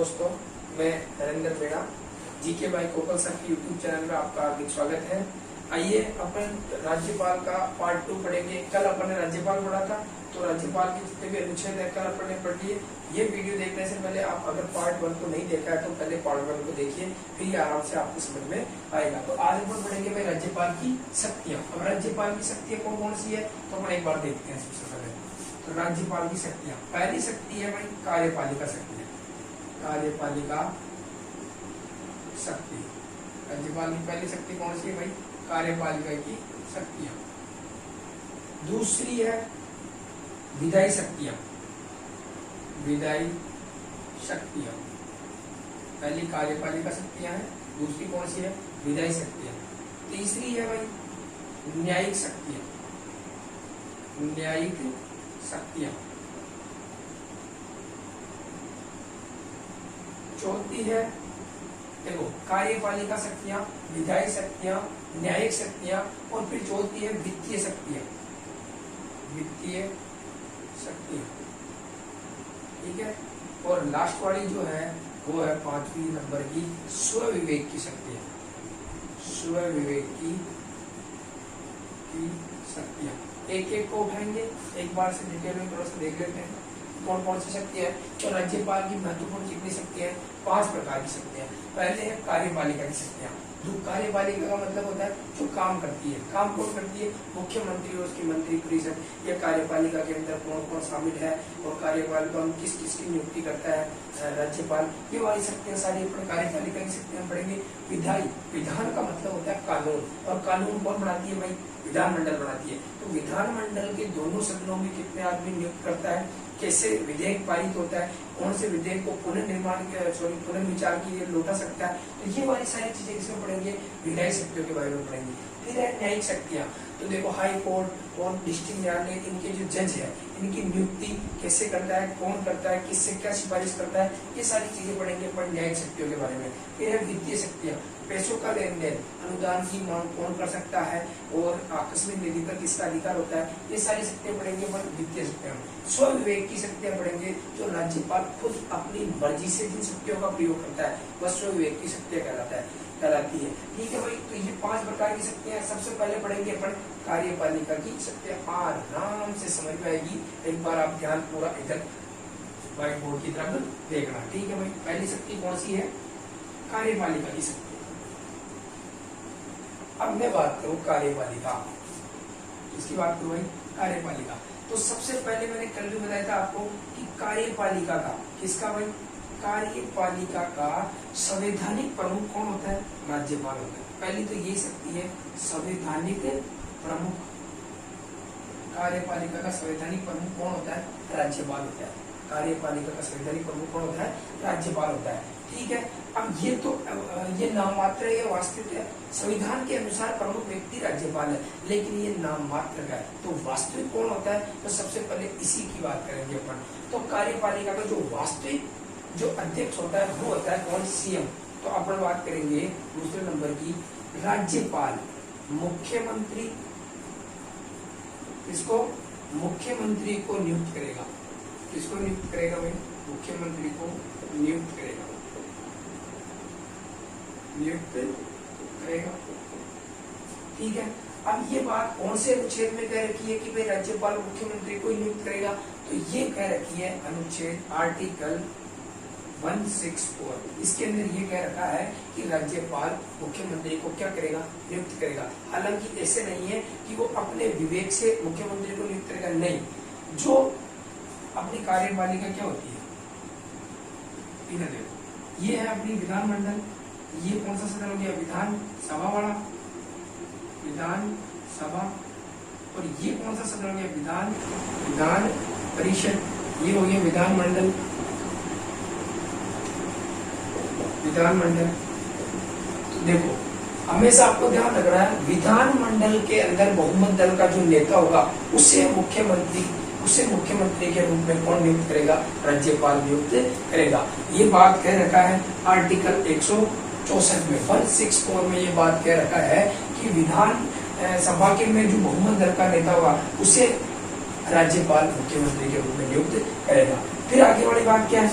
दोस्तों, मैं Narendra Meena GK by Kokalla sir के यूट्यूब चैनल में आपका हार्दिक स्वागत है। आइए अपन राज्यपाल का पार्ट 2 पढ़ेंगे। कल अपन ने राज्यपाल पढ़ा था, तो राज्यपाल के जितने भी अनुच्छेद है कल अपन ने पढ़ लिए। ये वीडियो देखने से पहले आप अगर पार्ट 1 को नहीं देखा है तो पहले पार्ट 1 को देखिए, फिर ये आराम से आपको समझ में आएगा। तो आज अपन पढ़ेंगे भाई राज्यपाल की शक्तियां। अब राज्यपाल की शक्तियां कौन कौन सी है तो अपन एक बार देखते हैं। सबसे पहले तो राज्यपाल की शक्तियां, पहली शक्ति है भाई कार्यपालिका शक्ति। कार्यपालिका शक्ति, राज्यपाल की पहली शक्ति कौन सी है भाई? कार्यपालिका की शक्तियां। दूसरी है विधायी शक्तियां। विधायी शक्तियां, पहली कार्यपालिका शक्तियां है, दूसरी कौन सी है? विधायी शक्तियां। तीसरी है भाई न्यायिक शक्तियां। न्यायिक शक्तियां। चौथी है, देखो, कार्यपालिका शक्तियां, विधायी शक्तियां, न्यायिक शक्तियां, और फिर चौथी है वित्तीय शक्तियां। वित्तीय शक्तियां, ठीक है। और लास्ट वाली जो है वो है 5वीं नंबर की स्वविवेक की शक्तियां। स्वविवेक की शक्तियां, एक एक को उठाएंगे, एक बार से डिटेल में थोड़ा सा देख लेते हैं कौन कौन सी शक्ति है। तो राज्यपाल की महत्वपूर्ण कितनी शक्तियां हैं? 5 प्रकार की शक्तियां। पहले है कार्यपालिका की शक्तियां। जो कार्यपालिका का मतलब होता है जो काम करती है। काम कौन करती है? मुख्यमंत्री और उसकी मंत्री परिषद। यह कार्यपालिका के अंदर कौन कौन शामिल है और कार्यपालिका में किस किस की नियुक्ति करता है राज्यपाल। ये वाली शक्तियां सारी अपने कार्यपालिका की शक्तियां पढ़ेंगे। विधायी, विधान का मतलब होता है कानून, और कानून कौन बनाती है भाई? विधानमंडल बनाती है। तो विधानमंडल के दोनों सदनों में कितने आदमी नियुक्त करता है, कैसे विधेयक पारित होता है, कौन से विधेयक को पुनर्विचार के लिए लौटा सकता है। तो ये वाली सारी चीजें इसमें पढ़ेंगे, विधायी शक्तियों के बारे में पढ़ेंगे। फिर है न्यायिक शक्तियां। तो देखो, हाई कोर्ट और डिस्ट्रिक्ट न्यायालय, इनके जो जज है इनकी नियुक्ति कैसे करता है, कौन करता है, किससे क्या सिफारिश करता है, ये सारी चीजें पढ़ेंगे अपन न्यायिक शक्तियों के बारे में। फिर है वित्तीय शक्तियां। पैसों का लेन देन, अनुदान की मांग कौन कर सकता है और आकस्मिक निधि पर किसका अधिकार होता है, ये सारी शक्तियां पढ़ेंगे अपन वित्तीय शक्तियां। स्वविवेक की शक्तियां पढ़ेंगे। जो राज्यपाल खुद अपनी मर्जी से जिन शक्तियों का प्रयोग करता है वह स्वविवेक की शक्तियां कहलाती है। ठीक है भाई, तो ये 5 प्रकार की शक्तियां। सबसे पहले पढ़ेंगे अपन कार्यपालिका की शक्तियां। आराम से समझ में आएगी, एक बार आप ध्यान पूरा इधर व्हाइट बोर्ड की तरफ देखना। ठीक है भाई, पहली शक्ति कौन सी है? कार्यपालिका की शक्ति। अब मैं बात करूं कार्यपालिका, इसकी बात करूं भाई कार्यपालिका। तो सबसे पहले मैंने कल भी बताया था आपको कि कार्यपालिका का, किसका भाई? कार्यपालिका का संवैधानिक प्रमुख कौन होता है? राज्यपाल होता है। पहली तो ये शक्ति है संवैधानिक प्रमुख। कार्यपालिका का संवैधानिक प्रमुख कौन होता है? राज्यपाल होता है। कार्यपालिका का संवैधानिक प्रमुख कौन होता है? राज्यपाल होता है। ठीक है। अब ये तो ये नाम मात्र है, वास्तविक है। संविधान के अनुसार प्रमुख व्यक्ति राज्यपाल है, लेकिन ये नाम मात्र का है। तो वास्तविक कौन होता है? तो सबसे पहले इसी की बात करेंगे अपन। तो कार्यपालिका का जो वास्तविक जो अध्यक्ष होता है वो होता है कौन? सीएम। तो अपन बात करेंगे दूसरे नंबर की राज्यपाल। मुख्यमंत्री इसको मुख्यमंत्री को नियुक्त करेगा। किसको नियुक्त करेगा भाई? मुख्यमंत्री को नियुक्त करेगा। नियुक्त करेगा, ठीक है। अब ये बात कौन से अनुच्छेद में कह रखी है कि भाई राज्यपाल मुख्यमंत्री को नियुक्त करेगा? तो ये कह रखी है अनुच्छेद आर्टिकल 164। इसके अंदर ये कह रखा है कि राज्यपाल मुख्यमंत्री को क्या करेगा? नियुक्त करेगा। हालांकि ऐसे नहीं है कि वो अपने विवेक से मुख्यमंत्री को नियुक्त करेगा, नहीं। जो अपनी कार्यपालिका क्या होती है, इधर देखो, ये है अपनी विधानमंडल। ये कौन सा सदन हो गया? विधान सभा वाला, विधान सभा। और ये कौन सा सदन हो गया? विधान परिषद। ये हो गया विधानमंडल। विधानमंडल, तो देखो हमेशा आपको ध्यान रखना है, विधानमंडल के अंदर बहुमत दल का जो नेता होगा उसे मुख्यमंत्री के रूप में कौन नियुक्त करेगा? राज्यपाल नियुक्त करेगा। ये बात कह रखा है आर्टिकल 164 में, 164 में ये बात कह रखा है कि विधान सभा के में जो बहुमत दल का नेता होगा उसे राज्यपाल मुख्यमंत्री के रूप में नियुक्त करेगा। फिर आगे वाली बात क्या है?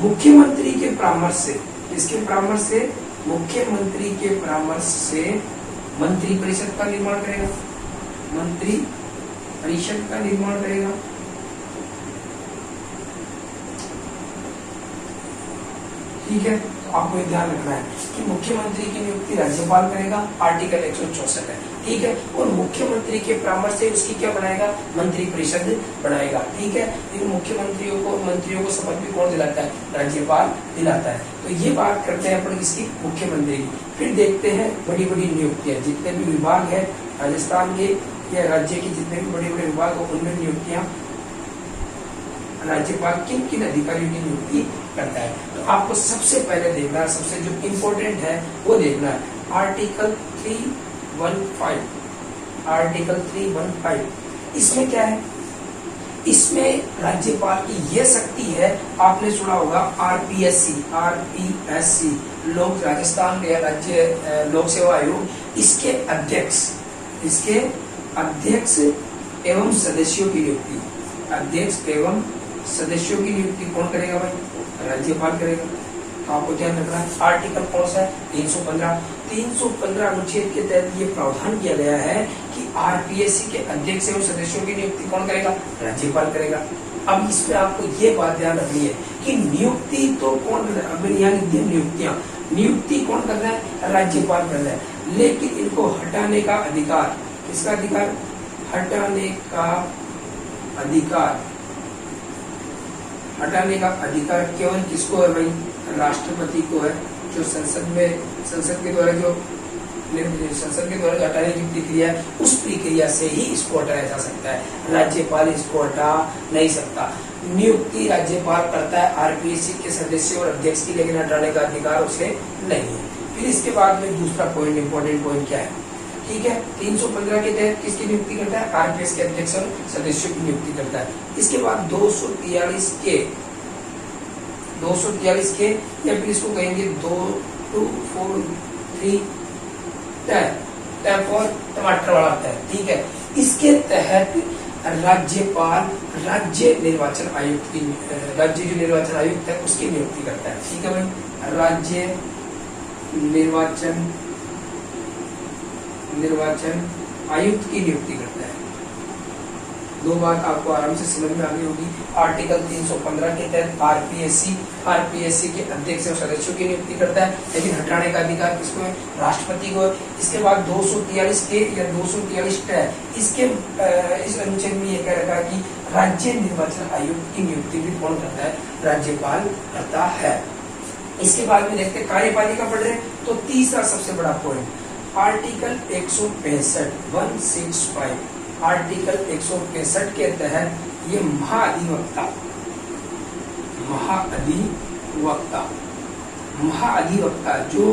मुख्यमंत्री के परामर्श से, किसके परामर्श से? मुख्यमंत्री के परामर्श से मंत्री परिषद का निर्माण करेगा, मंत्री परिषद का निर्माण करेगा। ठीक है, तो आपको ध्यान रखना है कि मुख्यमंत्री की नियुक्ति राज्यपाल करेगा, आर्टिकल 164 है। ठीक है, और मुख्यमंत्री के परामर्श से उसकी क्या बनाएगा? मंत्री परिषद बनाएगा। ठीक है, इन मंत्रियों को शपथ भी कौन दिलाता है? राज्यपाल दिलाता है। तो ये बात करते हैं अपन किसकी? मुख्यमंत्री की। फिर देखते हैं बड़ी बड़ी नियुक्तियां, जितने भी विभाग है राजस्थान के या राज्य के जितने भी बड़े बड़े विभाग हो उनमें नियुक्तियां राज्यपाल किन किन अधिकारियों की नियुक्ति करता है। तो आपको सबसे पहले देखना है, सबसे जो इम्पोर्टेंट है वो देखना है आर्टिकल 315, आर्टिकल 315। इसमें क्या है? इसमें राज्यपाल की यह शक्ति है, आपने सुना होगा आरपीएससी, आरपीएससी लोक राजस्थान राज्य लोक सेवा आयोग, इसके अध्यक्ष एवं सदस्यों की नियुक्ति, अध्यक्ष एवं सदस्यों की नियुक्ति कौन करेगा भाई? राज्यपाल करेगा। तो आपको ध्यान रखना है आर्टिकल कौन सा है? 315 अनुच्छेद के तहत ये प्रावधान किया गया है कि आरपीएससी के अध्यक्ष एवं सदस्यों की नियुक्ति कौन करेगा? राज्यपाल करेगा। अब इसमें आपको ये बात ध्यान रखनी है कि नियुक्ति तो कौन कर रहा है? अब यहाँ नियुक्ति कौन कर रहा है? राज्यपाल कर रहा है, लेकिन इनको हटाने का अधिकार, किसका अधिकार? हटाने का अधिकार केवल किसको है भाई? राष्ट्रपति को है, जो संसद के द्वारा जो हटाने की प्रक्रिया है, उस प्रक्रिया से ही इसको हटाया जा सकता है। राज्यपाल इसको हटा नहीं सकता। नियुक्ति राज्यपाल करता है आरपीएससी के सदस्य और अध्यक्ष की, लेकिन हटाने का अधिकार उसे नहीं है। फिर इसके बाद में दूसरा पॉइंट, इंपॉर्टेंट पॉइंट क्या है? ठीक है, 315 के तहत किसकी नियुक्ति करता है? आरपीएस के अध्यक्ष और सदस्यों की नियुक्ति करता है। इसके बाद 243 के या फिर इसको कहेंगे 2243 टैप और टमाटर वाला तय। ठीक है, इसके तहत राज्यपाल राज्य निर्वाचन आयुक्त की, राज्य जो निर्वाचन आयुक्त है उसकी नियुक्ति करता है। ठीक है भाई, राज्य निर्वाचन आयुक्त की नियुक्ति करता है। दो बात आपको आराम से समझ में आ गई होगी। आर्टिकल 315 के तहत आरपीएससी के अध्यक्ष और सदस्यों की नियुक्ति करता है, लेकिन हटाने का अधिकार किसको है? राष्ट्रपति को। इसके बाद 243 के या 243 इसके इस अनुच्छेद में यह कह रखा है कि राज्य निर्वाचन आयुक्त की नियुक्ति भी कौन करता है? राज्यपाल करता है। इसके बाद में देखते हैं कार्यपालिका पढ़ रहे हैं, तो तीसरा सबसे बड़ा पॉइंट आर्टिकल 165 आर्टिकल 165 के तहत ये महाअधिवक्ता जो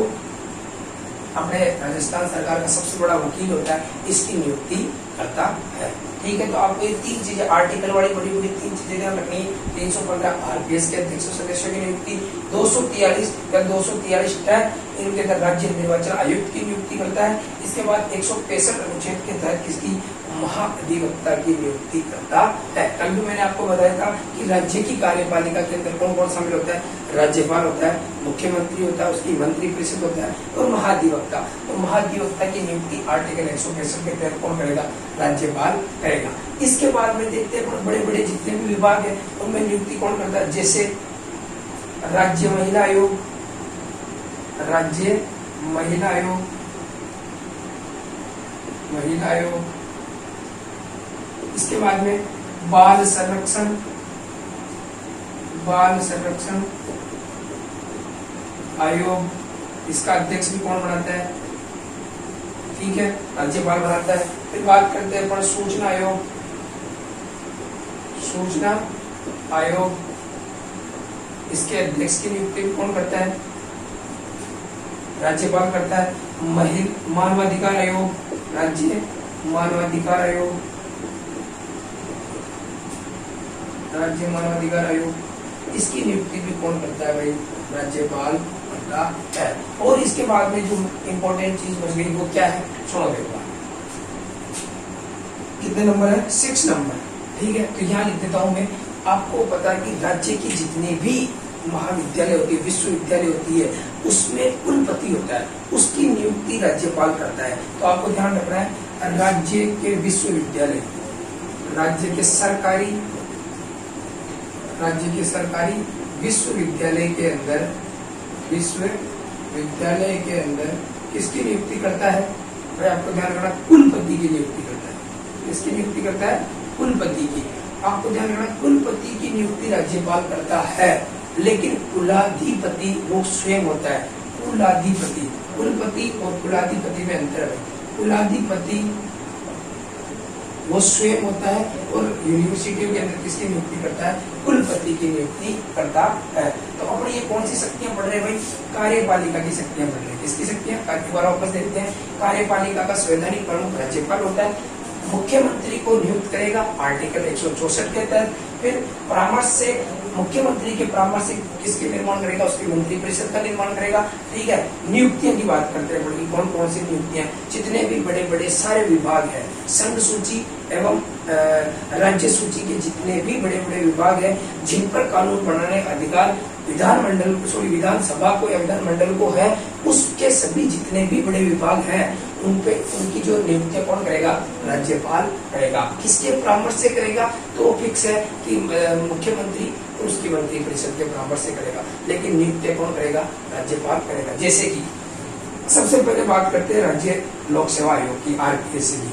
अपने राजस्थान सरकार का सबसे बड़ा वकील होता है, इसकी नियुक्ति करता है। ठीक है, तो आपको ये तीन चीजें आर्टिकल वाली बड़ी बड़ी तीन चीजें ध्यान रखनी है। 315 आरपीएस के अध्यक्ष सदस्यों की नियुक्ति, 243 या 243 इनके तहत राज्य निर्वाचन आयुक्त की नियुक्ति करता है। इसके बाद 165 अनुच्छेद के तहत किसकी? महाअधिवक्ता की नियुक्ति करता है। कल भी मैंने आपको बताया था कि राज्य की कार्यपालिका के अंदर कौन कौन शामिल होता है? राज्यपाल होता है, मुख्यमंत्री होता है, उसकी मंत्री परिषद होता है और महाधिवक्ता। तो महाधिवक्ता की नियुक्ति आर्टिकल 165 के तहत कौन करेगा? राज्यपाल करेगा। इसके बाद में देखते हैं बड़े बड़े जितने भी विभाग है उनमें नियुक्ति कौन करता है? जैसे राज्य महिला आयोग, महिला आयोग। इसके बाद में बाल संरक्षण आयोग, इसका अध्यक्ष भी कौन बनाता है? ठीक है, राज्यपाल बनाता है। फिर बात करते हैं सूचना आयोग, इसके अध्यक्ष की नियुक्ति भी कौन करता है? राज्यपाल करता है। मानवाधिकार आयोग, राज्य मानवाधिकार आयोग, इसकी नियुक्ति भी कौन करता है भाई? राज्यपाल करता है। और इसके बाद में जो इम्पोर्टेंट चीज बच गई वो क्या है? सुनो देखो, कितने नंबर है? 6 नंबर। ठीक है, तो यहाँ लिख देता हूं मैं। आपको पता है कि राज्य की जितनी भी महाविद्यालय होती है, विश्वविद्यालय होती है, उसमें कुलपति होता है, उसकी नियुक्ति राज्यपाल करता है। तो आपको ध्यान रखना है, राज्य के विश्वविद्यालय, राज्य के सरकारी विश्वविद्यालय के अंदर किसकी नियुक्ति करता है भाई? आपको ध्यान रखना, कुलपति की नियुक्ति करता है। किसकी नियुक्ति करता है? कुलपति की। आपको ध्यान रखना, कुलपति की नियुक्ति राज्यपाल करता है, लेकिन कुलाधिपति वो स्वयं होता है। कुलाधिपति, कुलपति और कुलाधिपति में अंतर है। कुलाधिपति वो स्वयं होता है और यूनिवर्सिटियों के अंदर किसकी नियुक्ति करता है? कुलपति की नियुक्ति करता है। तो अपने ये कौन सी शक्तियां पढ़ रहे हैं भाई? कार्यपालिका की शक्तियां पढ़ रहे हैं। किसकी शक्तियां? दोबारा वापस देखते हैं। कार्यपालिका का संवैधानिक प्रमुख राज्यपाल होता है, मुख्यमंत्री को नियुक्त करेगा आर्टिकल 164 के तहत। फिर परामर्श से, मुख्यमंत्री के परामर्श से किसके निर्माण करेगा? उसकी मंत्रिपरिषद का निर्माण करेगा। ठीक है, नियुक्तियां की बात करते हैं बड़ी, कौन कौन सी नियुक्तियां? जितने भी बड़े बड़े सारे विभाग हैं, संघ सूची एवं राज्य सूची के जितने भी बड़े बड़े विभाग हैं, जिन पर कानून बनाने का अधिकार विधानसभा को या विधानमंडल को है, उसके सभी जितने भी बड़े विभाग हैं उन पे उनकी जो नियुक्ति कौन करेगा? राज्यपाल करेगा। किसके परामर्श से करेगा? तो फिक्स है कि मुख्यमंत्री और उसकी मंत्रिपरिषद के परामर्श से करेगा, लेकिन नियुक्ति कौन करेगा? राज्यपाल करेगा। जैसे कि सबसे पहले बात करते हैं राज्य लोक सेवा आयोग की, आरपीएससी की।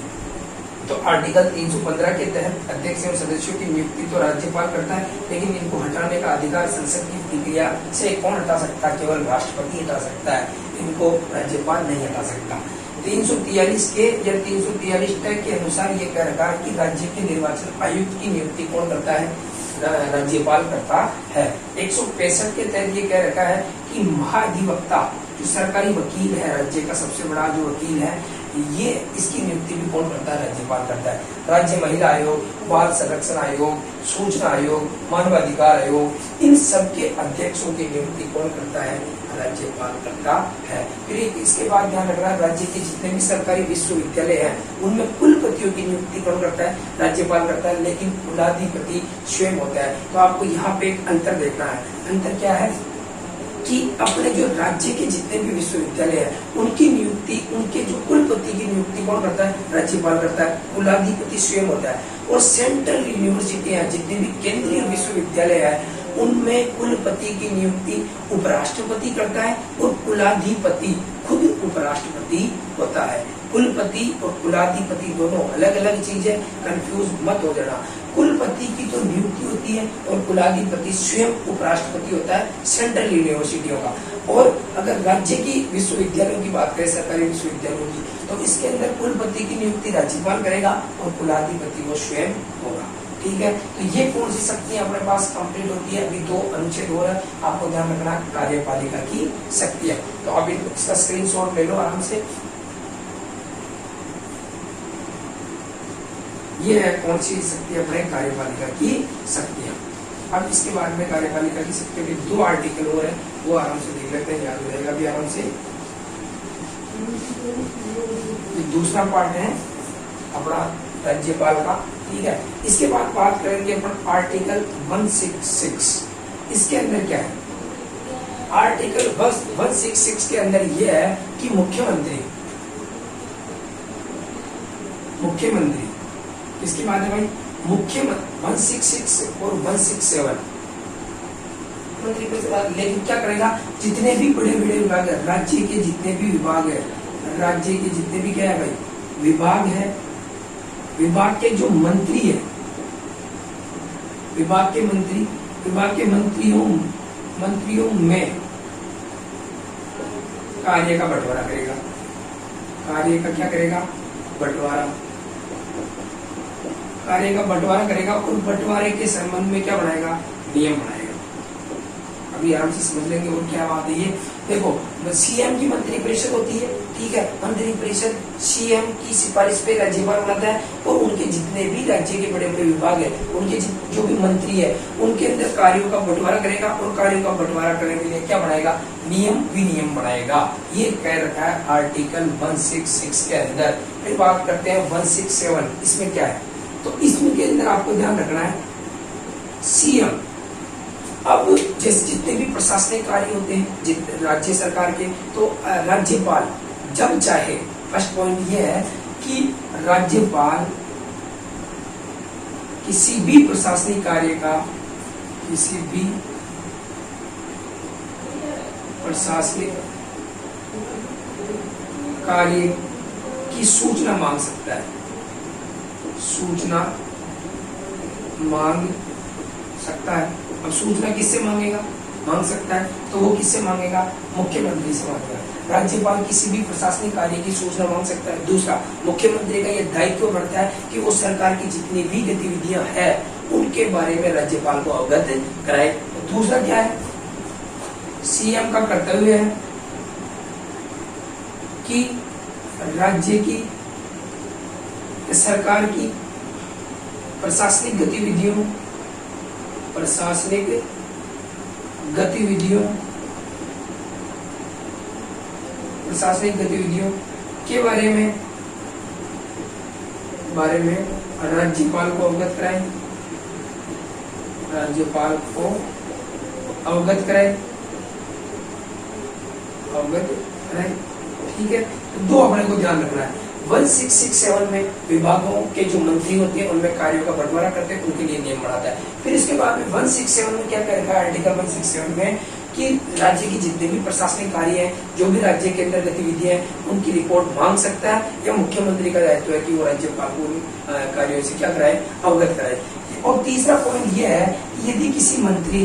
तो आर्टिकल 315 के तहत अध्यक्ष एवं सदस्यों की नियुक्ति तो राज्यपाल करता है, लेकिन इनको हटाने का अधिकार संसद की प्रक्रिया से कौन हटा सकता है? केवल राष्ट्रपति हटा सकता है, इनको राज्यपाल नहीं हटा सकता। 343 के या 343 के अनुसार ये कह रखा है कि राज्य के निर्वाचन आयुक्त की नियुक्ति कौन करता है? राज्यपाल करता है। 165 के तहत ये कह रखा है कि महाधिवक्ता, जो सरकारी वकील है, राज्य का सबसे बड़ा जो वकील है, ये इसकी नियुक्ति भी कौन करता है? राज्यपाल करता है। राज्य महिला आयोग, बाल संरक्षण आयोग, सूचना आयोग, मानवाधिकार आयोग, इन सब के अध्यक्षों की नियुक्ति कौन करता है? राज्यपाल करता है। फिर इसके बाद ध्यान रखना, राज्य के जितने भी सरकारी विश्वविद्यालय हैं उनमें कुलपतियों की नियुक्ति कौन करता है? राज्यपाल करता है, लेकिन कुलाधिपति स्वयं होता है। तो आपको यहाँ पे एक अंतर देखना है। अंतर क्या है कि अपने जो राज्य के जितने भी विश्वविद्यालय हैं उनकी नियुक्ति, उनके जो कुलपति की नियुक्ति कौन करता है? राज्यपाल करता है, कुलाधिपति स्वयं होता है। और सेंट्रल यूनिवर्सिटी है, जितने भी केंद्रीय विश्वविद्यालय है, उनमें कुलपति की नियुक्ति उपराष्ट्रपति करता है और कुलाधिपति खुद उपराष्ट्रपति होता है। कुलपति और कुलाधिपति दोनों अलग अलग चीज है, कंफ्यूज मत हो जाना। कुलपति की तो नियुक्ति होती है और कुलाधिपति स्वयं उपराष्ट्रपति होता है सेंट्रल यूनिवर्सिटियों का। और अगर राज्य की विश्वविद्यालयों की बात करें, सरकारी विश्वविद्यालयों की, तो इसके अंदर कुलपति की नियुक्ति राज्यपाल करेगा और कुलाधिपति वो स्वयं होगा। ठीक है, तो ये कौन सी शक्तियां अपने पास कंप्लीट होती है? अभी 2 अनुच्छेद हो रहा है, आपको ध्यान रखना कार्यपालिका की शक्तियां। तो अभी इसका स्क्रीनशॉट ले लो आराम से। ये है कौन सी शक्ति अपने कार्यपालिका की शक्तियां। अब इसके बाद में कार्यपालिका की शक्तियों के 2 आर्टिकल हो रहे हैं, वो आराम से देख लेते हैं, याद हो जाएगा भी आराम से। दूसरा पार्ट है अपना राज्यपाल का। ठीक है, इसके बाद बात करेंगे अपन आर्टिकल 166। इसके अंदर क्या है? आर्टिकल 166 के अंदर यह है कि मुख्यमंत्री किसकी बात है भाई? मुख्यमंत्री 166 और 167 मंत्री को बात। लेकिन क्या करेगा? जितने भी बड़े बड़े विभाग है, राज्य के जितने भी विभाग है, राज्य के जितने भी क्या है भाई विभाग है, विभाग के जो मंत्री है, विभाग के मंत्रियों में कार्य का बंटवारा करेगा। कार्य का क्या करेगा? कार्य का बंटवारा करेगा और बंटवारे के संबंध में क्या बनाएगा? नियम बनाएगा। अभी आराम से समझ लेंगे और क्या बात है ये। देखो, सीएम की मंत्रिपरिषद होती है। ठीक है, मंत्रिपरिषद सीएम की सिफारिश पे राज्यपाल बनाता है और उनके जितने भी राज्य के बड़े बड़े विभाग है, उनके जो भी मंत्री है, उनके अंदर कार्यों का बंटवारा करेगा और कार्यों का बंटवारा करने के लिए क्या बनाएगा? नियम विनियम बनाएगा। ये कह रखा है आर्टिकल 166 के अंदर। फिर बात करते हैं 167। इसमें क्या है? तो इसमें के अंदर आपको ध्यान रखना है, सीएम, अब जैसे जितने भी प्रशासनिक कार्य होते हैं राज्य सरकार के, तो राज्यपाल जब चाहे, फर्स्ट पॉइंट ये है कि राज्यपाल किसी भी प्रशासनिक कार्य का, किसी भी प्रशासनिक कार्य की सूचना मांग सकता है, सूचना मांग सकता है। अब सूचना किससे मांग सकता है, तो वो किससे मांगेगा, मुख्यमंत्री से मांगेगा। राज्यपाल किसी भी प्रशासनिक कार्य की सूचना मांग सकता है। दूसरा, मुख्यमंत्री का यह दायित्व बढ़ता है कि वो सरकार की जितनी भी गतिविधियां हैं उनके बारे में राज्यपाल को अवगत कराए। दूसरा क्या है, सीएम का कर्तव्य है कि राज्य की, सरकार की प्रशासनिक गतिविधियों के बारे में राज्यपाल को अवगत कराएं, ठीक है। तो दो अपने को ध्यान रखना है, 1667 में विभागों के जो मंत्री होते हैं उनमें कार्यों का बंटवारा करते हैं, उनके लिए नियम बनाता है। फिर इसके बाद में 167 में क्या कर रखा है, आर्टिकल 167 में कि राज्य की जितने भी प्रशासनिक कार्य हैं, जो भी राज्य के अंदर गतिविधियां हैं, उनकी रिपोर्ट मांग सकता है या मुख्यमंत्री का दायित्व है कि वो राज्यपाल को कार्यों से क्या कराए, अवगत कराए। और तीसरा पॉइंट यह है, यदि किसी मंत्री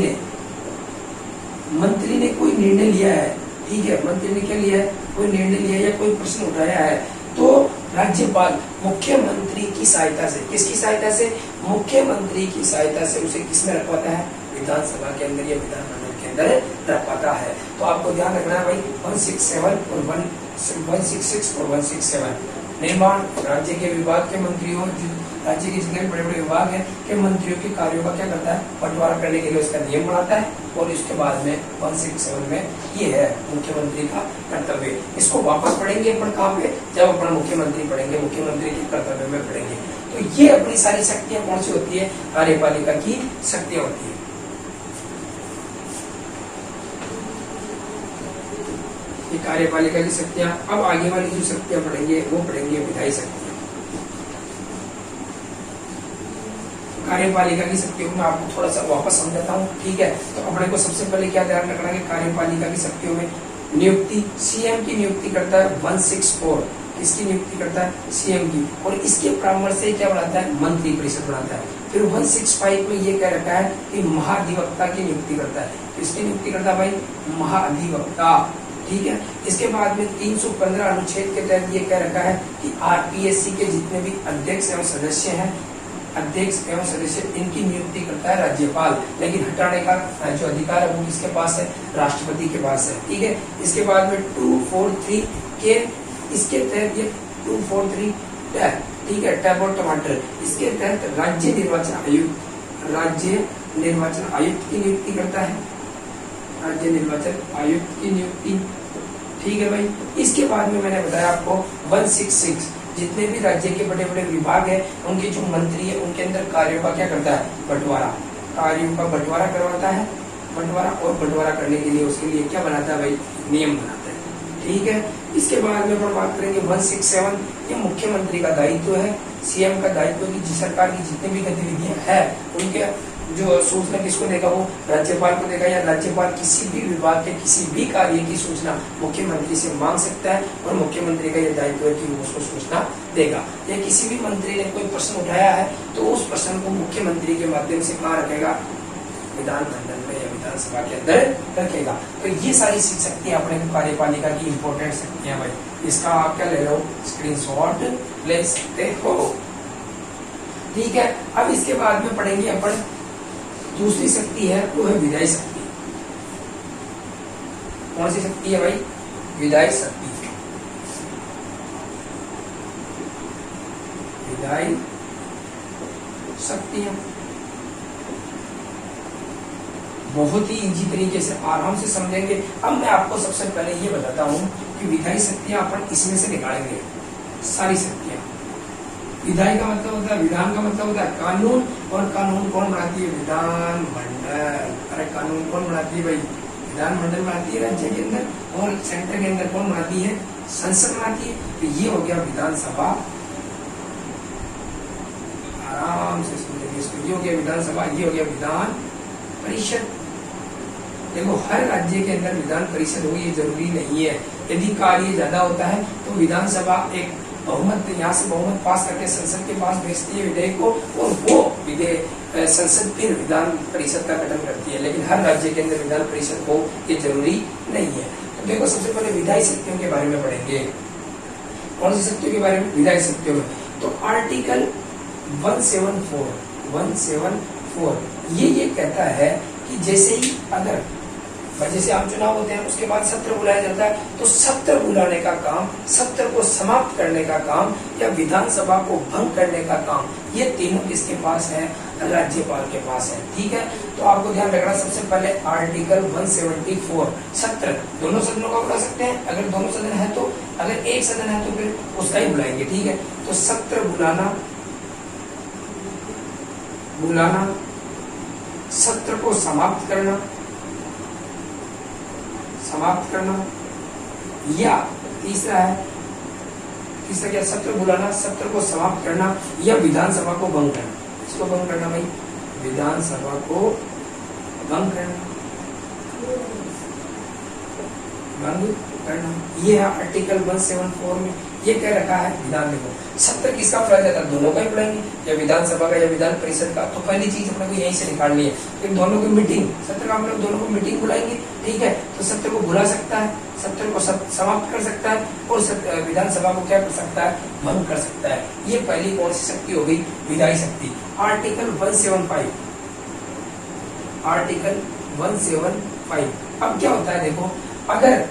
ने कोई निर्णय लिया है, ठीक है, मंत्री ने क्या लिया है, कोई निर्णय लिया या कोई प्रश्न उठाया है, तो राज्यपाल मुख्यमंत्री की सहायता से, किसकी सहायता से, मुख्यमंत्री की सहायता से उसे किसमें रखवाता है, विधानसभा के अंदर या विधानमंडल के अंदर रखवाता है। तो आपको ध्यान रखना है भाई, 167 और 166 और 167 निर्माण राज्य के विभाग के मंत्रियों, राज्य के जितने बड़े बड़े विभाग हैं के मंत्रियों के कार्यों का क्या करता है, बंटवारा करने के लिए उसका नियम बनाता है। और इसके बाद में 167 में ये है मुख्यमंत्री का कर्तव्य। इसको वापस पढ़ेंगे अपन कहाँ पे, जब अपन मुख्यमंत्री पढ़ेंगे, मुख्यमंत्री के कर्तव्य में पढ़ेंगे। तो ये अपनी सारी शक्तियां कौन सी होती है, कार्यपालिका की शक्तियां होती है। ये कार्यपालिका की शक्तियां। अब आगे वाली जो शक्तियां पढ़ेंगे वो पढ़ेंगे विधायी शक्तियां। कार्यपालिका की शक्तियों में आपको थोड़ा सा वापस समझाता हूँ, ठीक है। तो अपने को सबसे पहले क्या ध्यान रखना है, कार्यपालिका की शक्तियों में नियुक्ति, सीएम की नियुक्ति करता है 164, इसकी नियुक्ति करता है सीएम की, और इसके परामर्श से क्या बनाता है, मंत्री परिषद बनाता है। फिर 165 में ये कह रखा है कि महाधिवक्ता की नियुक्ति करता है, इसकी नियुक्ति करता है भाई महाधिवक्ता, ठीक है। इसके बाद में 315 अनुच्छेद के तहत ये कह रखा है कि आरपीएससी के जितने भी अध्यक्ष एवं सदस्य हैं, इनकी नियुक्ति करता है राज्यपाल, लेकिन हटाने का जो अधिकार है वो किसके पास है, राष्ट्रपति के पास है, ठीक है। इसके बाद में 243 के, इसके तहत ये 243 टैब, ठीक है, टैब और टमाटर, इसके तहत राज्य निर्वाचन आयुक्त की नियुक्ति करता है, राज्य निर्वाचन आयुक्त की नियुक्ति, ठीक है भाई। इसके बाद में मैंने बताया आपको 166 जितने भी राज्य के बड़े बड़े विभाग हैं उनके जो मंत्री है उनके अंदर कार्यों का क्या करता है, बंटवारा, कार्यों का बंटवारा करवाता है, और बंटवारा करने के लिए उसके लिए क्या बनाता है भाई, नियम बनाता है, ठीक है। इसके बाद में हम बात करेंगे 167, ये मुख्यमंत्री का दायित्व है, सीएम का दायित्व है कि सरकार की जितनी भी गतिविधियां है उनके जो सूचना किसको देगा, वो राज्यपाल को देगा, या राज्यपाल किसी भी विभाग के किसी भी कार्य की सूचना मुख्यमंत्री से मांग सकता है, और मुख्यमंत्री का यह दायित्व है कि वो उसको सूचना देगा। या किसी भी मंत्री ने कोई प्रश्न उठाया है तो उस प्रश्न को मुख्यमंत्री के माध्यम से कहाँ रखेगा, विधानमंडल में या विधानसभा के अंदर रखेगा। तो ये सारी शक्तियां अपने कार्यपालिका की इंपॉर्टेंट शक्तियां भाई, इसका आप क्या ले लो, स्क्रीनशॉट ले सकते हो, ठीक है। अब इसके बाद में पढ़ेंगे अपन दूसरी शक्ति है, वो है विधायी शक्ति। कौन सी शक्ति है भाई, विधायी शक्ति। विधायी शक्तियां बहुत ही इजी तरीके से आराम से समझेंगे। अब मैं आपको सबसे पहले ये बताता हूं कि विधायी शक्तियां अपन इसमें से निकालेंगे, सारी शक्तियां विधायी का मतलब होता है, विधान का मतलब होता है कानून, और कानून कौन बनाती है? विधान मंडल। अरे कानून कौन बनाती है भाई? विधान मंडल बनाती है राज्य के अंदर, और सेंटर के अंदर कौन बनाती है? संसद बनाती है। तो ये हो गया विधानसभा, आराम से समझिए इसको, ये हो गया विधानसभा, ये हो गया विधान परिषद। देखो हर राज्य के अंदर विधान परिषद हो ये जरूरी नहीं है, यदि कार्य ज्यादा होता है तो विधानसभा एक बहुमत, यहाँ से बहुमत पास करके संसद के पास भेजती है विधेयक को, और वो विधेयक संसद फिर विधान परिषद का गठन करती है। लेकिन हर राज्य के अंदर विधान परिषद हो ये जरूरी नहीं है। तो देखो सबसे पहले विधायी शक्तियों के बारे में पढ़ेंगे। कौन सी शक्तियों के बारे में? विधायी शक्तियों में। तो आर्टिकल 174 ये कहता है कि जैसे ही अगर जैसे आम चुनाव होते हैं उसके बाद सत्र बुलाया जाता है, तो सत्र बुलाने का काम, सत्र को समाप्त करने का काम, या विधानसभा को भंग करने का काम, ये तीनों किसके पास है? राज्यपाल के पास है। ठीक है, तो आपको ध्यान रखना सबसे पहले आर्टिकल 174 सत्र, दोनों सदनों का बुला सकते हैं, अगर दोनों सदन है तो, अगर एक सदन है तो फिर उसका ही बुलाएंगे। ठीक है, तो सत्र बुलाना, सत्र को समाप्त करना, या तीसरा क्या? सत्र बुलाना, सत्र को समाप्त करना, या विधानसभा को भंग करना। इसको भंग करना भाई, विधानसभा को भंग करना, ये है आर्टिकल 174 में ये कह रखा है। विधान देखो सत्र किसका बुलाया जाता है? दोनों का ही बुलाएंगे, या विधानसभा का या विधान परिषद का। तो पहली चीज अपने को यहीं से निकालनी है, फिर दोनों की मीटिंग, सत्र का हम लोग दोनों को मीटिंग बुलाएंगे। ठीक है, तो सत्र को बुला सकता है, सत्र को समाप्त कर सकता है, और विधानसभा को क्या कर सकता है? भंग कर सकता है। ये पहली कौन सी शक्ति हो गई? विधायी शक्ति। आर्टिकल 175, अब क्या होता है देखो, अगर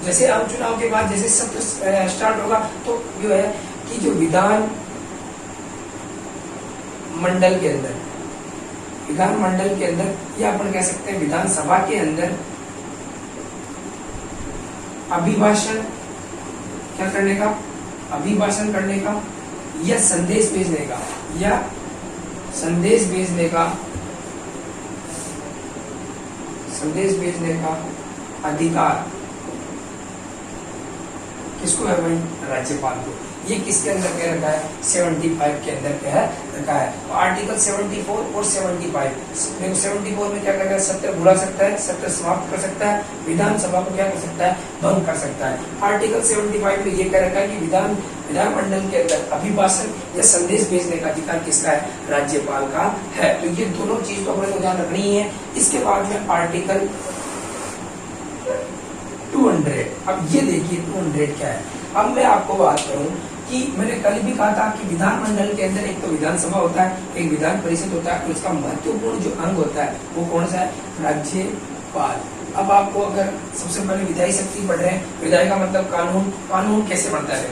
जैसे आम चुनाव के बाद जैसे सत्र स्टार्ट होगा, तो जो है कि जो विधान मंडल के अंदर, या अपन कह सकते हैं विधानसभा के अंदर अभिभाषण क्या करने का? अभिभाषण करने का, या संदेश भेजने का अधिकार किसको है भाई? राज्यपाल को। ये किसके अंदर कह रखा है? 75 के अंदर कह रखा है। तो आर्टिकल 74 और 75, देखो 74 में क्या कर रहा है? सत्र बुला सकता है, सत्र समाप्त कर सकता है, विधानसभा को क्या कर सकता है? भंग कर सकता है। आर्टिकल 75 में ये कह रखा है कि विधानमंडल के अंदर अभिभाषण या संदेश भेजने का अधिकार किसका है? राज्यपाल का है। तो ये दोनों चीज तो अपने को ध्यान रखनी है। इसके बाद में आर्टिकल 200, अब ये देखिए 200 क्या है। अब मैं आपको बात करूं कि मैंने कल भी कहा था कि विधानमंडल के अंदर एक तो विधानसभा होता है, एक विधान परिषद होता है, और उसका महत्वपूर्ण जो अंग होता है वो कौन सा है? राज्यपाल। अब आपको अगर सबसे पहले विधायी शक्ति पढ़ रहे हैं, विधायी का मतलब कानून कैसे बनता है?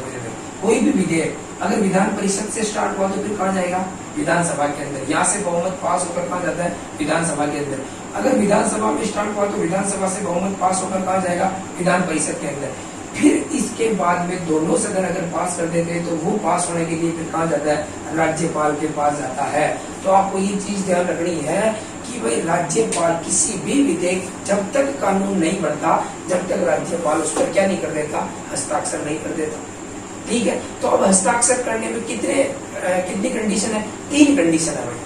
कोई भी विधेयक अगर विधान परिषद से स्टार्ट हुआ तो फिर कहाँ जाएगा? विधानसभा के अंदर। यहाँ से बहुमत पास होकर कहाँ जाता है? विधानसभा के अंदर। अगर विधानसभा में स्टार्ट हुआ तो विधानसभा से बहुमत पास होकर कहाँ जाएगा? विधान परिषद के अंदर। फिर इसके बाद में दोनों सदन अगर पास कर देते हैं तो वो पास होने के लिए फिर कहाँ जाता है? राज्यपाल के पास जाता है। तो आपको ये चीज ध्यान रखनी है कि भाई राज्यपाल किसी भी विधेयक जब तक कानून नहीं बनता, जब तक राज्यपाल उस पर क्या नहीं कर देता? हस्ताक्षर नहीं कर देता। ठीक है, तो अब हस्ताक्षर करने में कितनी कंडीशन है? 3 कंडीशन है भाई।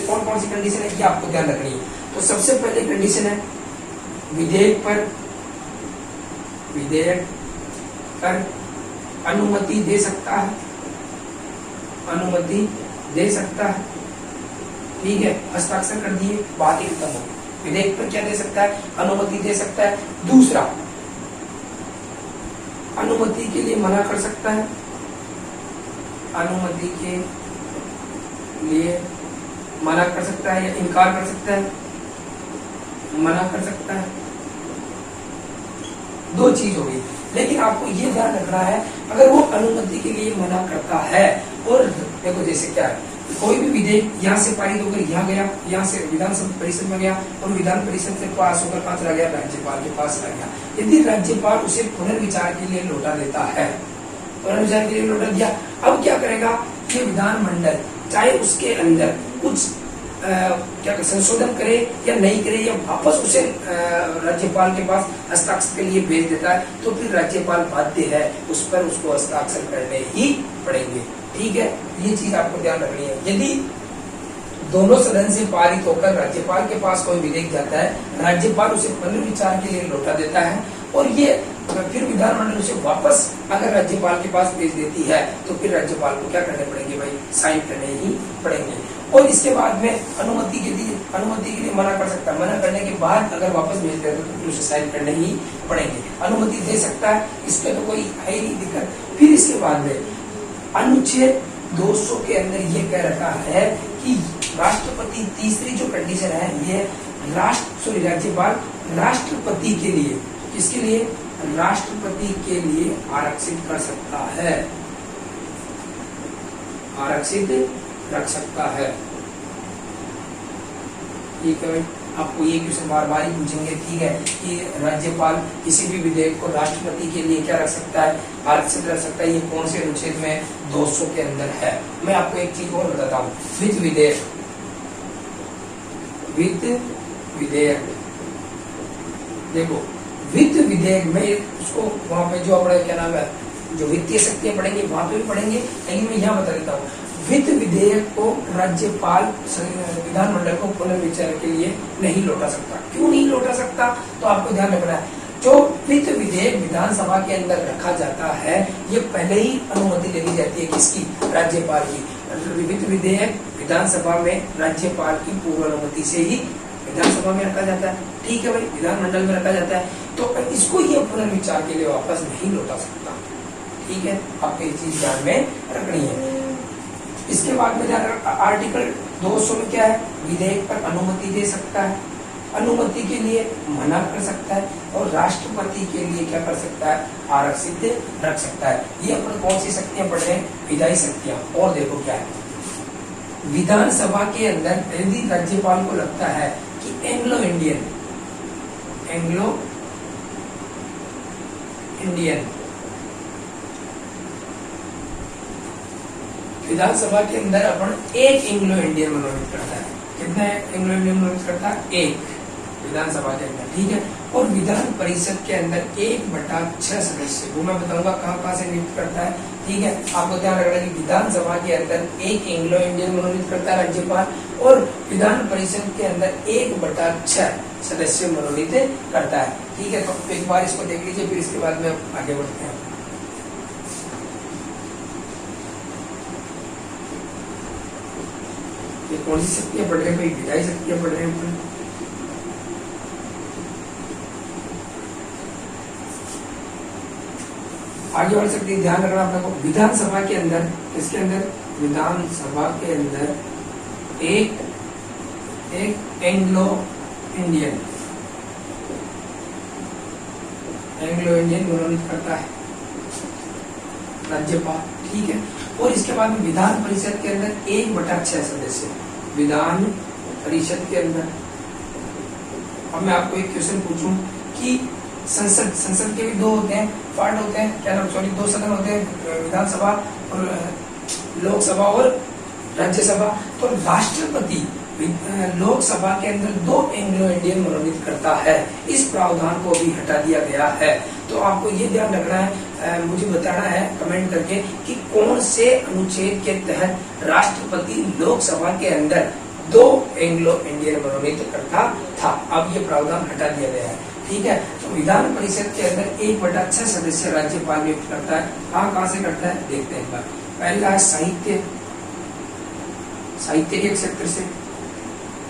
कौन सी कंडीशन है ये आपको ध्यान रखनी है। तो सबसे पहले कंडीशन है विधेयक पर अनुमति दे सकता है, ठीक है, हस्ताक्षर कर दिए, बात ही खत्म हो गई। विधेयक पर क्या दे सकता है? अनुमति दे सकता है। दूसरा, अनुमति के लिए मना कर सकता है, अनुमति के लिए मना कर सकता है या इनकार कर सकता है, मना कर सकता है। 2 चीज हो गई। लेकिन आपको ये ध्यान रखना है, अगर वो अनुमति के लिए मना करता है, और देखो जैसे क्या है, कोई भी विधेयक यहाँ से पारित होकर यहाँ गया, यहाँ से विधानसभा परिषद में गया, और विधान परिषद से पास होकर कहाँ चला गया? राज्यपाल के पास चला गया। यदि राज्यपाल उसे पुनर्विचार के लिए लौटा देता है, पुनर्विचार के लिए लौटा दिया, अब क्या करेगा? ये विधानमंडल चाहे उसके अंदर कुछ क्या संशोधन करे या नहीं करे या वापस उसे राज्यपाल के पास हस्ताक्षर के लिए भेज देता है, तो फिर राज्यपाल बाध्य है उस पर उसको हस्ताक्षर करने ही पड़ेंगे। ठीक है, ये चीज आपको ध्यान रखनी है। यदि दोनों सदन से पारित होकर राज्यपाल के पास कोई विधेयक जाता है, राज्यपाल उसे पुनर्विचार के लिए लौटा देता है और ये फिर विधानमंडल उसे वापस अगर राज्यपाल के पास भेज देती है, तो फिर राज्यपाल को क्या करने पड़ेंगे भाई, साइन करने ही पड़ेंगे। और इसके बाद में अनुमति के लिए मना कर सकता है, मना करने के बाद अगर वापस भेज देता है तो फिर उसे साइन करने ही पड़ेंगे। अनुमति दे सकता है, इसमें तो कोई है ही नहीं दिक्कत। फिर इसके बाद में अनुच्छेद 200 के अंदर ये कह रखा है कि राष्ट्रपति, तीसरी जो कंडीशन है ये राज्यपाल राष्ट्रपति के लिए, किसके लिए, राष्ट्रपति के लिए आरक्षित कर सकता है, आरक्षित रख सकता है। ठीक है, आपको ये क्वेश्चन बार बार ही पूछेंगे। ठीक है, कि राज्यपाल किसी भी विधेयक को राष्ट्रपति के लिए क्या रख सकता है, आरक्षित रख सकता है। ये कौन से अनुच्छेद में, 200 के अंदर है। मैं आपको एक चीज और बताता हूँ, वित्त विधेयक देखो, वित्त विधेयक में उसको वहां पे जो अपना क्या नाम है, जो वित्तीय शक्तियां पढ़ेंगे वहां पे भी पढ़ेंगे, लेकिन मैं यहाँ बता देता हूँ। वित्त विधेयक को राज्यपाल विधानमंडल को पुनर्विचार के लिए नहीं लौटा सकता। क्यों नहीं लौटा सकता, तो आपको ध्यान रखना है, जो वित्त विधेयक विधानसभा के अंदर रखा जाता है, ये पहले ही अनुमति ले ली जाती है, किसकी, राज्यपाल की। वित्त विधेयक विधानसभा में राज्यपाल की पूर्व अनुमति से ही विधानसभा में रखा जाता है। ठीक है भाई, विधानमंडल में रखा जाता है, तो इसको ये पुनर्विचार के लिए वापस नहीं लौटा सकता। ठीक है, आपको ये चीज ध्यान में रखनी है। इसके बाद में आर्टिकल 200 में क्या है, विधेयक पर अनुमति दे सकता है, अनुमति के लिए मना कर सकता है, और राष्ट्रपति के लिए क्या कर सकता है, आरक्षित रख सकता है। ये अपन कौन सी शक्तियां पढ़ रहे हैं, विधायी शक्तियां। और देखो क्या है, विधानसभा के अंदर यदि राज्यपाल को लगता है कि एंग्लो इंडियन विधानसभा के अंदर अपन एक एंग्लो इंडियन मनोनीत करता है। कितने एंग्लो इंडियन मनोनीत करता है, एक विधानसभा के अंदर। ठीक है, और विधान परिषद के अंदर 1/6 सदस्य, वो मैं बताऊंगा कहाँ से नियुक्त करता है। ठीक है, आपको ध्यान रखना कि विधानसभा के अंदर एक एंग्लो इंडियन मनोनीत करता है राज्यपाल, और विधान परिषद के अंदर 1/6 सदस्य मनोनीत करता है। ठीक है, तो एक बार इसको देख लीजिए, फिर इसके बाद में आगे बढ़ते हैं। ये कौन सी शक्तियां पढ़ रहे हैं, विधायी शक्तियां पढ़ रहे हैं। आगे बढ़ सकती है, ध्यान रखना अपने को। विधानसभा के अंदर, इसके अंदर विधानसभा के अंदर एक एंग्लो इंडियन मनोनीत करता है राज्यपाल। ठीक है, और इसके बाद में विधान परिषद के अंदर 1/6 सदस्य, विधान परिषद के अंदर। अब मैं आपको एक क्वेश्चन पूछूं कि संसद के भी 2 होते हैं, पार्ट होते हैं, क्या नाम, सॉरी 2 सदन होते हैं, विधानसभा और लोकसभा और राज्यसभा। तो राष्ट्रपति लोकसभा के अंदर 2 एंग्लो इंडियन मनोनीत करता है। इस प्रावधान को भी हटा दिया गया है। तो आपको ये ध्यान रखना है, मुझे बताना है कमेंट करके कि कौन से अनुच्छेद के तहत राष्ट्रपति लोकसभा के अंदर 2 एंग्लो इंडियन मनोनीत करता था। अब ये प्रावधान हटा दिया गया है। ठीक है, तो विधान परिषद के अंदर 1/6 सदस्य राज्यपाल नियुक्त करता है। कहाँ से करता है, देखते हैं एक बार। पहला है साहित्य के क्षेत्र से,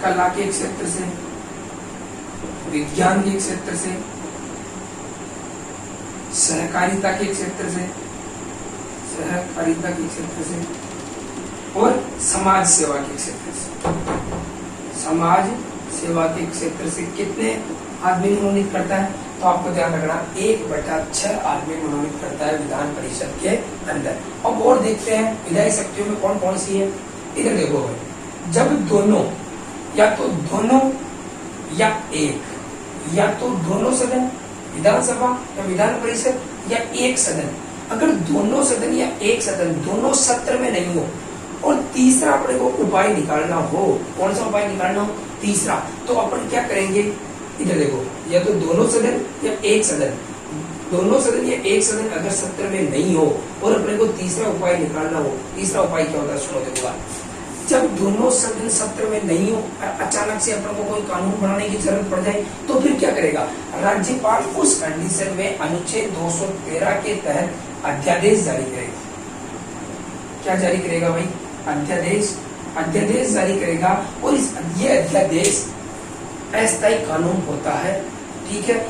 कला के क्षेत्र से, विज्ञान के क्षेत्र से, सहकारिता के क्षेत्र से, और समाज सेवा के क्षेत्र से। समाज सेवा के क्षेत्र से कितने आदमी मनोनीत करता है, तो आपको ध्यान रखना 1/6 आदमी मनोनीत करता है विधान परिषद के अंदर। अब और देखते हैं विधायी शक्तियों में कौन कौन सी है। इधर देखो भाई, जब दोनों या तो दोनों सदन, विधानसभा या विधान परिषद या एक सदन, अगर दोनों सदन या एक सदन दोनों सत्र में नहीं हो, और तीसरा अपने को उपाय निकालना हो, कौन सा उपाय निकालना हो? तीसरा। तो अपन क्या करेंगे, इधर देखो, या तो दोनों सदन या एक सदन, दोनों सदन या एक सदन अगर सत्र में नहीं हो और अपने को तीसरा उपाय निकालना हो, तीसरा उपाय क्या होता है सुनो देखो। जब दोनों सदन सत्र में नहीं हो, अचानक से अपन को कोई कानून बनाने की जरूरत पड़ जाए, तो फिर क्या करेगा? राज्यपाल उस कंडीशन में अनुच्छेद 213 के तहत अध्यादेश जारी करेगा। क्या जारी करेगा भाई? अध्यादेश, अध्यादेश जारी करेगा। और ये अध्यादेश अस्थायी कानून होता है, ठीक है।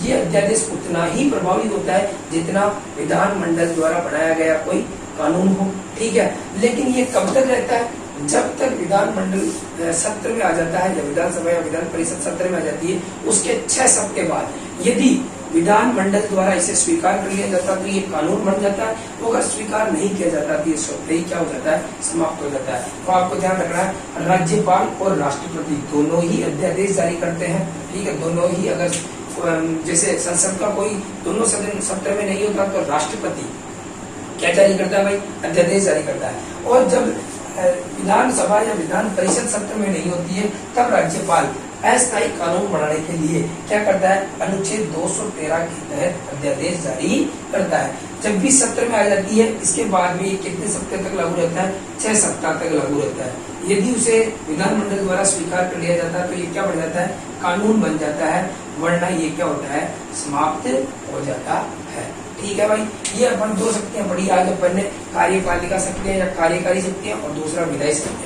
ये अध्यादेश उतना ही प्रभावी होता है जितना विधानमंडल द्वारा बनाया गया कोई कानून हो, ठीक है। लेकिन ये कब तक रहता है? जब तक विधानमंडल सत्र में आ जाता है, या विधानसभा या विधान परिषद सत्र में आ जाती है, उसके 6 सप्ताह के बाद यदि विधानमंडल द्वारा इसे स्वीकार कर लिया जाता तो ये कानून बन जाता है। वो अगर स्वीकार नहीं किया जाता तो ये स्वतः ही क्या हो जाता है? समाप्त हो जाता है। तो आपको ध्यान रखना है, राज्यपाल और राष्ट्रपति दोनों ही अध्यादेश जारी करते हैं, ठीक है। दोनों ही, अगर जैसे संसद का कोई दोनों सदन सत्र में नहीं होता तो राष्ट्रपति क्या जारी करता है भाई? अध्यादेश जारी करता है। और जब विधानसभा या विधान परिषद सत्र में नहीं होती है, तब राज्यपाल अस्थायी कानून बनाने के लिए क्या करता है? अनुच्छेद 213 के तहत अध्यादेश जारी करता है। जब भी सत्र में आ जाती है, इसके बाद में कितने सप्ताह तक लागू रहता है? 6 सप्ताह तक लागू रहता है। यदि उसे विधानमंडल द्वारा स्वीकार कर लिया जाता है तो ये क्या बन जाता है? कानून बन जाता है, वरना ये क्या होता है? समाप्त हो जाता है, ठीक है भाई। ये अपन 2 शक्तियां पढ़ी आज अपन ने, कार्यपालिका शक्तियां या कार्यकारी शक्तियां, और दूसरा विधायी शक्तियां।